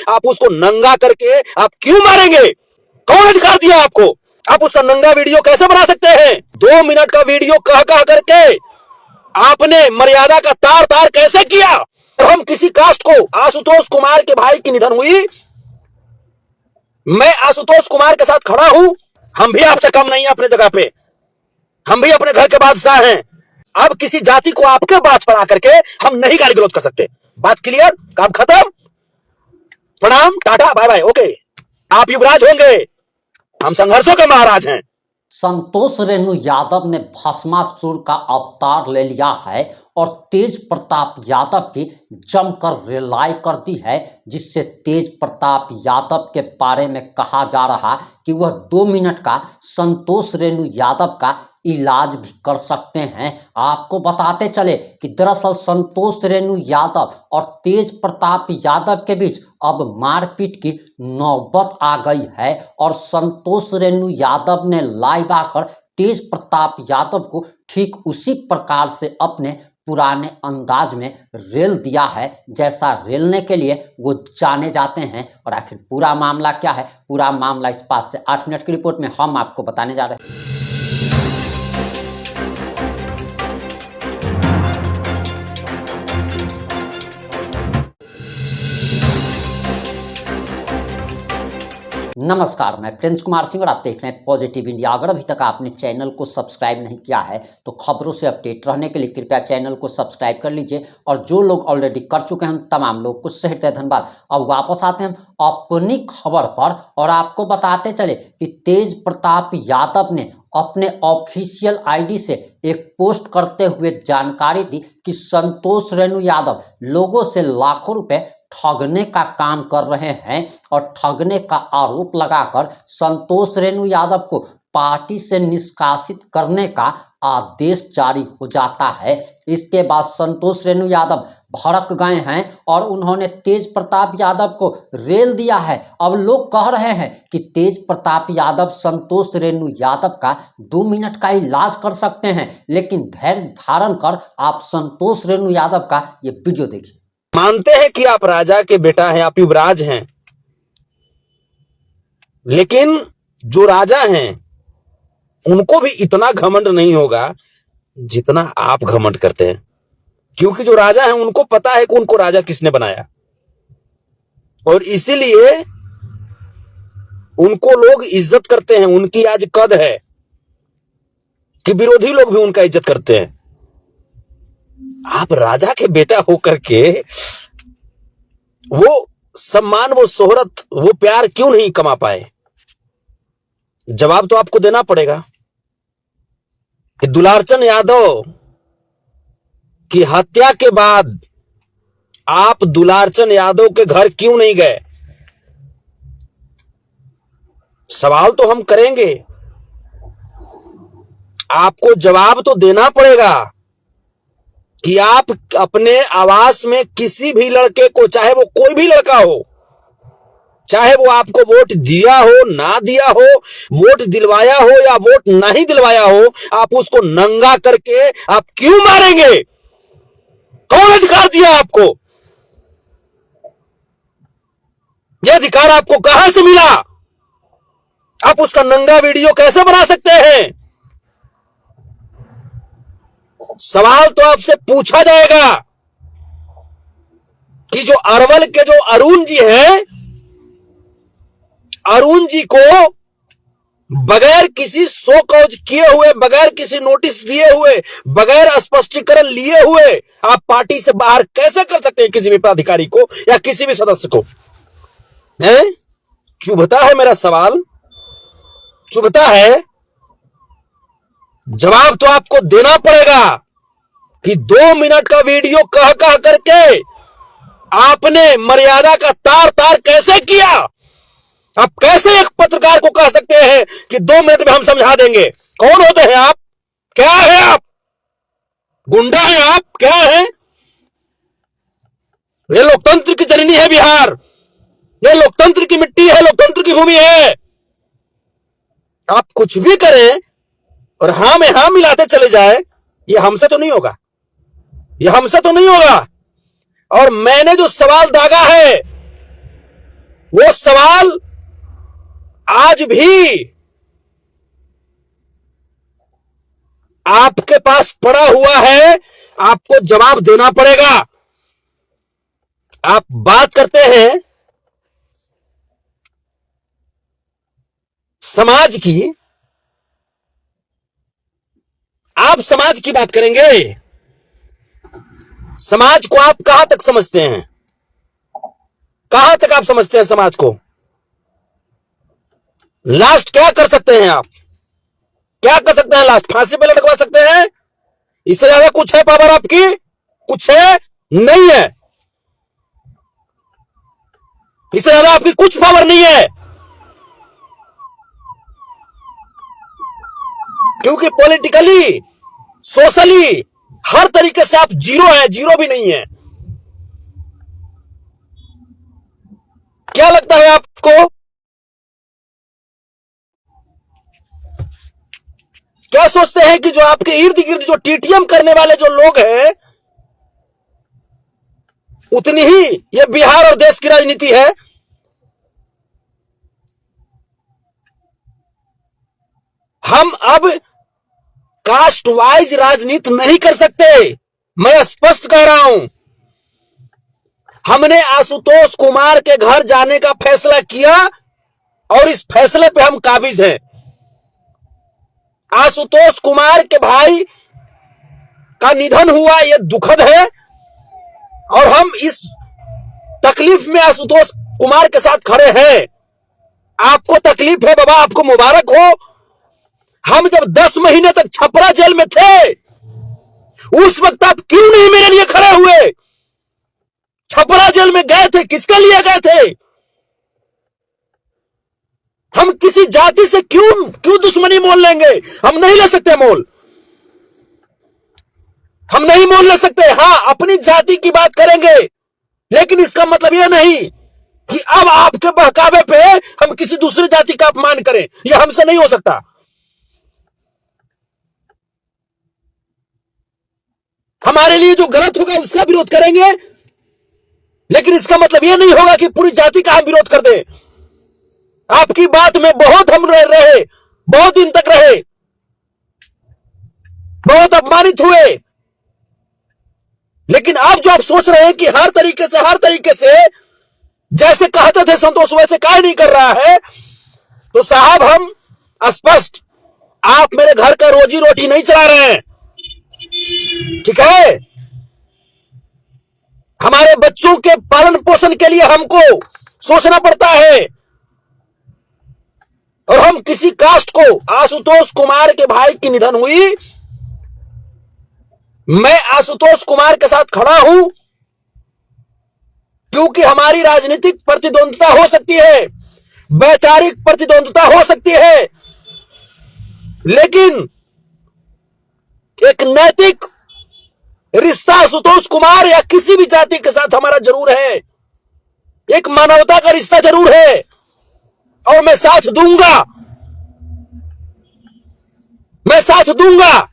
आप उसको नंगा करके आप क्यों मारेंगे? कौन अधिकार दिया आपको? आप उसका नंगा वीडियो कैसे बना सकते हैं? 2 मिनट का वीडियो कह कह करके आपने मर्यादा का तार तार कैसे किया? हम किसी कास्ट को, आशुतोष कुमार के भाई की निधन हुई, मैं आशुतोष कुमार के साथ खड़ा हूं। हम भी आपसे कम नहीं है अपने जगह पे, हम भी अपने घर के बादशाह हैं। अब किसी जाति को आपके बात पर आकर के हम नहीं गाली गलौज कर सकते। बात क्लियर, काम खत्म। प्रणाम, टाटा, बाय बाय, ओके। आप युवराज होंगे, हम संघर्षों के महाराज हैं। संतोष रेणु यादव ने भस्मासुर का अवतार ले लिया है और तेज प्रताप यादव की जमकर रिलाई कर दी है, जिससे तेज प्रताप यादव के बारे में कहा जा रहा कि वह 2 मिनट का संतोष रेणु यादव का इलाज भी कर सकते हैं। आपको बताते चले कि दरअसल संतोष रेणु यादव और तेज प्रताप यादव के बीच अब मारपीट की नौबत आ गई है और संतोष रेणु यादव ने लाइव आकर तेज प्रताप यादव को ठीक उसी प्रकार से अपने पुराने अंदाज में रेल दिया है जैसा रेलने के लिए वो जाने जाते हैं। और आखिर पूरा मामला क्या है, पूरा मामला इस बात से 8 मिनट की रिपोर्ट में हम आपको बताने जा रहे हैं। नमस्कार, मैं प्रिंस कुमार सिंह और आप देख रहे हैं पॉजिटिव इंडिया। अगर अभी तक आपने चैनल को सब्सक्राइब नहीं किया है तो खबरों से अपडेट रहने के लिए कृपया चैनल को सब्सक्राइब कर लीजिए, और जो लोग ऑलरेडी कर चुके हैं तमाम लोग को सहृदय धन्यवाद। अब वापस आते हैं अपनी खबर पर और आपको बताते चले कि तेज प्रताप यादव ने अपने ऑफिशियल आईडी से एक पोस्ट करते हुए जानकारी दी कि संतोष रेणु यादव लोगों से लाखों रुपए ठगने का काम कर रहे हैं और ठगने का आरोप लगाकर संतोष रेणु यादव को पार्टी से निष्कासित करने का आदेश जारी हो जाता है। इसके बाद संतोष रेणु यादव भड़क गए हैं और उन्होंने तेज प्रताप यादव को रेल दिया है। अब लोग कह रहे हैं कि तेज प्रताप यादव संतोष रेणु यादव का 2 मिनट का इलाज कर सकते हैं, लेकिन धैर्य धारण कर आप संतोष रेणु यादव का ये वीडियो देखिए। मानते हैं कि आप राजा के बेटा हैं, आप युवराज हैं, लेकिन जो राजा हैं उनको भी इतना घमंड नहीं होगा जितना आप घमंड करते हैं, क्योंकि जो राजा हैं उनको पता है कि उनको राजा किसने बनाया, और इसीलिए उनको लोग इज्जत करते हैं। उनकी आज कद है कि विरोधी लोग भी उनका इज्जत करते हैं। आप राजा के बेटा होकर के वो सम्मान, वो शोहरत, वो प्यार क्यों नहीं कमा पाए? जवाब तो आपको देना पड़ेगा कि दुलारचंद यादव की हत्या के बाद आप दुलारचंद यादव के घर क्यों नहीं गए? सवाल तो हम करेंगे, आपको जवाब तो देना पड़ेगा कि आप अपने आवास में किसी भी लड़के को, चाहे वो कोई भी लड़का हो, चाहे वो आपको वोट दिया हो ना दिया हो, वोट दिलवाया हो या वोट नहीं दिलवाया हो, आप उसको नंगा करके आप क्यों मारेंगे? कौन अधिकार दिया आपको? यह अधिकार आपको कहां से मिला? आप उसका नंगा वीडियो कैसे बना सकते हैं? सवाल तो आपसे पूछा जाएगा कि जो अरवल के जो अरुण जी हैं, अरुण जी को बगैर किसी शो कॉज किए हुए, बगैर किसी नोटिस दिए हुए, बगैर स्पष्टीकरण लिए हुए आप पार्टी से बाहर कैसे कर सकते हैं किसी भी पदाधिकारी को या किसी भी सदस्य को? हैं? चुभता है मेरा सवाल, चुभता है। जवाब तो आपको देना पड़ेगा कि 2 मिनट का वीडियो कह कह करके आपने मर्यादा का तार तार कैसे किया? आप कैसे एक पत्रकार को कह सकते हैं कि 2 मिनट में हम समझा देंगे? कौन होते हैं आप? क्या है आप? गुंडा है आप? क्या है? ये लोकतंत्र की जननी है बिहार, ये लोकतंत्र की मिट्टी है, लोकतंत्र की भूमि है। आप कुछ भी करें और हां में हां मिलाते चले जाए, ये हमसे तो नहीं होगा, ये हमसे तो नहीं होगा। और मैंने जो सवाल दागा है वो सवाल आज भी आपके पास पड़ा हुआ है, आपको जवाब देना पड़ेगा। आप बात करते हैं समाज की, आप समाज की बात करेंगे। समाज को आप कहां तक समझते हैं? कहां तक आप समझते हैं समाज को? लास्ट क्या कर सकते हैं आप? क्या कर सकते हैं लास्ट? फांसी पे लटकवा सकते हैं? इससे ज्यादा कुछ है पावर आपकी? कुछ है? नहीं है। इससे ज्यादा आपकी कुछ पावर नहीं है, क्योंकि पॉलिटिकली, सोशली, हर तरीके से आप जीरो हैं, जीरो भी नहीं है। क्या लगता है आपको? क्या सोचते हैं कि जो आपके इर्द गिर्द जो टीटीएम करने वाले जो लोग हैं, उतनी ही ये बिहार और देश की राजनीति है? हम अब कास्ट वाइज राजनीति नहीं कर सकते, मैं स्पष्ट कह रहा हूं। हमने आशुतोष कुमार के घर जाने का फैसला किया और इस फैसले पे हम काबिज हैं। आशुतोष कुमार के भाई का निधन हुआ, यह दुखद है, और हम इस तकलीफ में आशुतोष कुमार के साथ खड़े हैं। आपको तकलीफ है बाबा, आपको मुबारक हो। हम जब 10 महीने तक छपरा जेल में थे, उस वक्त आप क्यों नहीं मेरे लिए खड़े हुए? छपरा जेल में गए थे, किसके लिए गए थे? हम किसी जाति से क्यों दुश्मनी मोल लेंगे? हम नहीं ले सकते मोल, हम नहीं मोल ले सकते। हां, अपनी जाति की बात करेंगे, लेकिन इसका मतलब यह नहीं कि अब आपके बहकावे पे हम किसी दूसरी जाति का अपमान करें। यह हमसे नहीं हो सकता। हमारे लिए जो गलत होगा उसका विरोध करेंगे, लेकिन इसका मतलब यह नहीं होगा कि पूरी जाति का हम विरोध कर दें। आपकी बात में बहुत हम रहे, बहुत दिन तक रहे, बहुत अपमानित हुए, लेकिन अब जो आप सोच रहे हैं कि हर तरीके से जैसे कहते थे संतोष वैसे काहे नहीं कर रहा है, तो साहब हम स्पष्ट, आप मेरे घर का रोजी रोटी नहीं चला रहे हैं, ठीक है? हमारे बच्चों के पालन पोषण के लिए हमको सोचना पड़ता है, और हम किसी कास्ट को, आशुतोष कुमार के भाई की निधन हुई, मैं आशुतोष कुमार के साथ खड़ा हूं, क्योंकि हमारी राजनीतिक प्रतिद्वंद्विता हो सकती है, वैचारिक प्रतिद्वंद्विता हो सकती है, लेकिन एक नैतिक रिश्ता आशुतोष कुमार या किसी भी जाति के साथ हमारा जरूर है। एक मानवता का रिश्ता जरूर है, और मैं साथ दूंगा, मैं साथ दूंगा।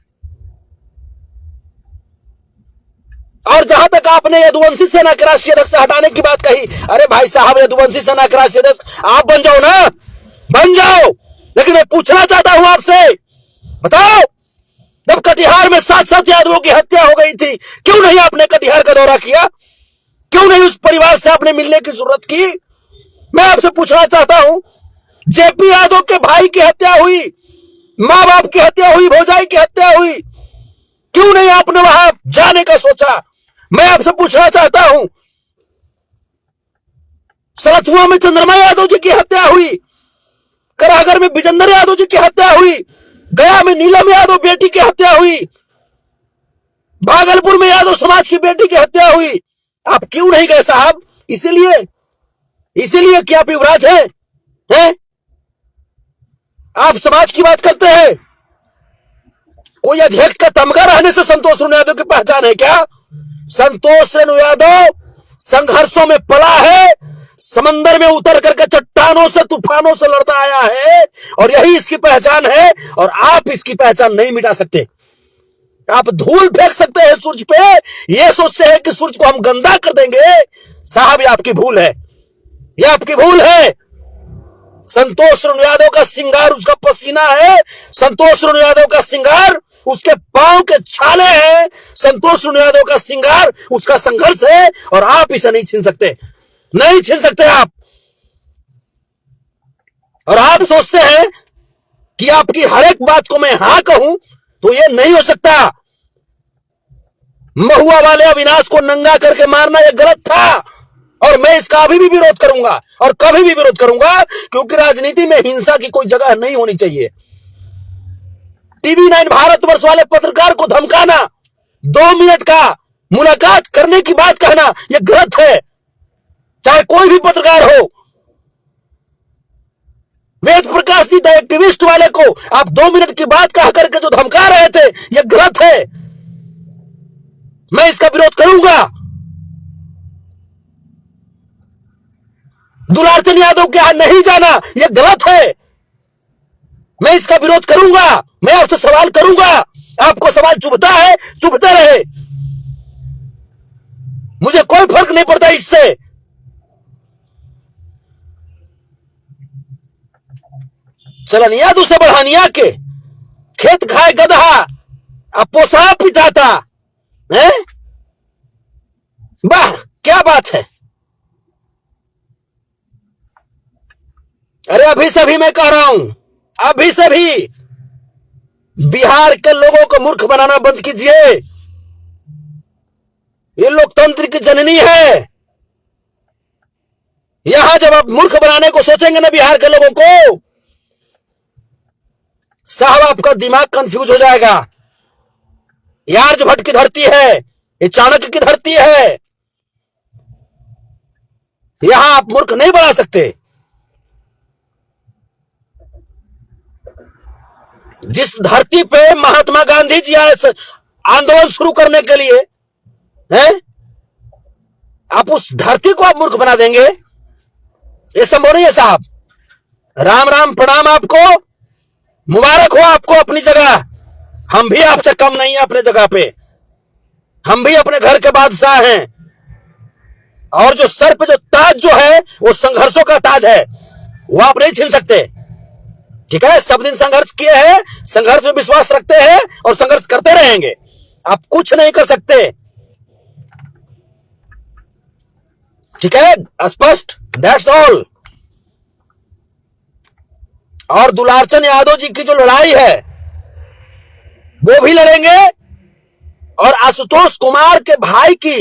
और जहां तक आपने यदुवंशी सेना के राष्ट्रीय अध्यक्ष से हटाने की बात कही, अरे भाई साहब, यदुवंशी सेना के राष्ट्रीय अध्यक्ष आप बन जाओ ना, बन जाओ। लेकिन मैं पूछना चाहता हूं आपसे, बताओ, जब कटिहार में 7 यादवों की हत्या हो गई थी, क्यों नहीं आपने कटिहार का दौरा किया? क्यों नहीं उस परिवार से आपने मिलने की जरूरत की? मैं आपसे पूछना चाहता हूं, जेपी यादव के भाई की हत्या हुई, मां बाप की हत्या हुई, भौजाई की हत्या हुई, क्यों नहीं आपने वहां जाने का सोचा? मैं आपसे पूछना चाहता हूं, सलथुआ में चंद्रमा यादव जी की हत्या हुई, करागर में विजेंद्र यादव जी की हत्या हुई, गया में नीलम यादव बेटी की हत्या हुई, भागलपुर में यादव समाज की बेटी की हत्या हुई, आप क्यों नहीं गए साहब? इसीलिए कि आप युवराज हैं? आप समाज की बात करते हैं। कोई अध्यक्ष का तमगा रहने से संतोष रेणु यादव की पहचान है क्या? संतोष रेणु यादव संघर्षों में पला है, समंदर में उतर करके चट्टानों से, तूफानों से लड़ता आया है, और यही इसकी पहचान है, और आप इसकी पहचान नहीं मिटा सकते। आप धूल फेंक सकते हैं सूरज पे, ये सोचते हैं कि सूरज को हम गंदा कर देंगे। साहब, ये आपकी भूल है, यह आपकी भूल है। संतोष रुण यादव का सिंगार उसका पसीना है, संतोष रुण यादव का सिंगार उसके पांव के छाले हैं, संतोष रुण यादव का सिंगार उसका संघर्ष है, और आप इसे नहीं छीन सकते, नहीं छीन सकते आप। और आप सोचते हैं कि आपकी हर एक बात को मैं हां कहूं, तो यह नहीं हो सकता। महुआ वाले अविनाश को नंगा करके मारना यह गलत था, और मैं इसका अभी भी विरोध करूंगा और कभी भी विरोध करूंगा, क्योंकि राजनीति में हिंसा की कोई जगह नहीं होनी चाहिए। टीवी 9 भारतवर्ष वाले पत्रकार को धमकाना, 2 मिनट का मुलाकात करने की बात कहना, यह गलत है, चाहे कोई भी पत्रकार हो। वेद प्रकाश जी द एक्टिविस्ट वाले को आप 2 मिनट की बात कह करके जो धमका रहे थे, यह गलत है, मैं इसका विरोध करूंगा। दुलारचंद यादव के यहां नहीं जाना, यह गलत है, मैं इसका विरोध करूंगा। मैं आपसे सवाल करूंगा, आपको सवाल चुभता है, चुभते रहे, मुझे कोई फर्क नहीं पड़ता इससे। चलनिया दूसरे बढ़ानिया के खेत खाए गधा, अब पोसा पिटाता है। वाह क्या बात है। अरे अभी से भी मैं कह रहा हूं, अभी से भी बिहार के लोगों को मूर्ख बनाना बंद कीजिए। ये लोकतंत्र की जननी है। यहां जब आप मूर्ख बनाने को सोचेंगे ना बिहार के लोगों को, साहब आपका दिमाग कंफ्यूज हो जाएगा। ये आर्यभट्ट की धरती है, ये चाणक्य की धरती है, यहां आप मूर्ख नहीं बना सकते। जिस धरती पे महात्मा गांधी जी आए आंदोलन शुरू करने के लिए, हैं? आप उस धरती को आप मूर्ख बना देंगे, ये संभव नहीं है साहब। राम राम प्रणाम आपको, मुबारक हो आपको अपनी जगह। हम भी आपसे कम नहीं है अपने जगह पे, हम भी अपने घर के बादशाह हैं, और जो सर पे जो ताज जो है वो संघर्षों का ताज है, वो आप नहीं छीन सकते। ठीक है, सब दिन संघर्ष किए हैं, संघर्ष में विश्वास रखते हैं और संघर्ष करते रहेंगे, आप कुछ नहीं कर सकते। ठीक है, स्पष्ट, दैट्स ऑल। और दुलारचंद यादव जी की जो लड़ाई है वो भी लड़ेंगे, और आशुतोष कुमार के भाई की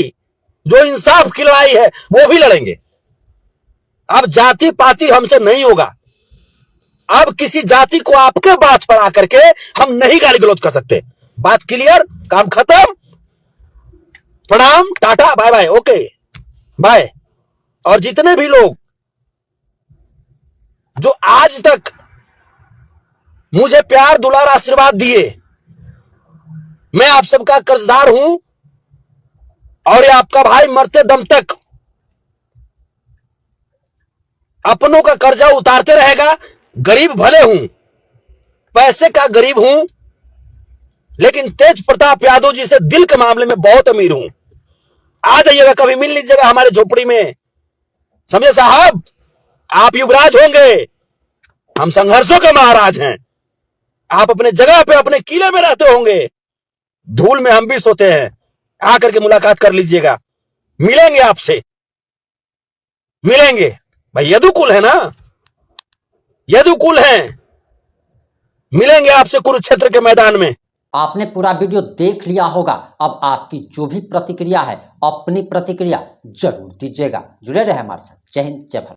जो इंसाफ की लड़ाई है वो भी लड़ेंगे। अब जाति पाति हमसे नहीं होगा, अब किसी जाति को आपके बात पर आकर के हम नहीं गाली गलौज कर सकते। बात क्लियर, काम खत्म, प्रणाम, tata, bye bye, okay bye. और जितने भी लोग जो आज तक मुझे प्यार दुलार आशीर्वाद दिए, मैं आप सबका कर्जदार हूं, और ये आपका भाई मरते दम तक अपनों का कर्जा उतारते रहेगा। गरीब भले हूं, पैसे का गरीब हूं, लेकिन तेज प्रताप यादव जी से दिल के मामले में बहुत अमीर हूं। आ जाइएगा, कभी मिल लीजिएगा हमारे झोपड़ी में, समझे साहब। आप युवराज होंगे, हम संघर्षों के महाराज हैं। आप अपने जगह पे अपने किले में रहते होंगे, धूल में हम भी सोते हैं। आकर के मुलाकात कर लीजिएगा, मिलेंगे आपसे, मिलेंगे। भाई यदुकुल है ना, यदुकुल है, मिलेंगे आपसे कुरुक्षेत्र के मैदान में। आपने पूरा वीडियो देख लिया होगा। अब आपकी जो भी प्रतिक्रिया है, अपनी प्रतिक्रिया जरूर दीजिएगा। जुड़े रहे हमारे साथ। जय हिंद, जय भारत।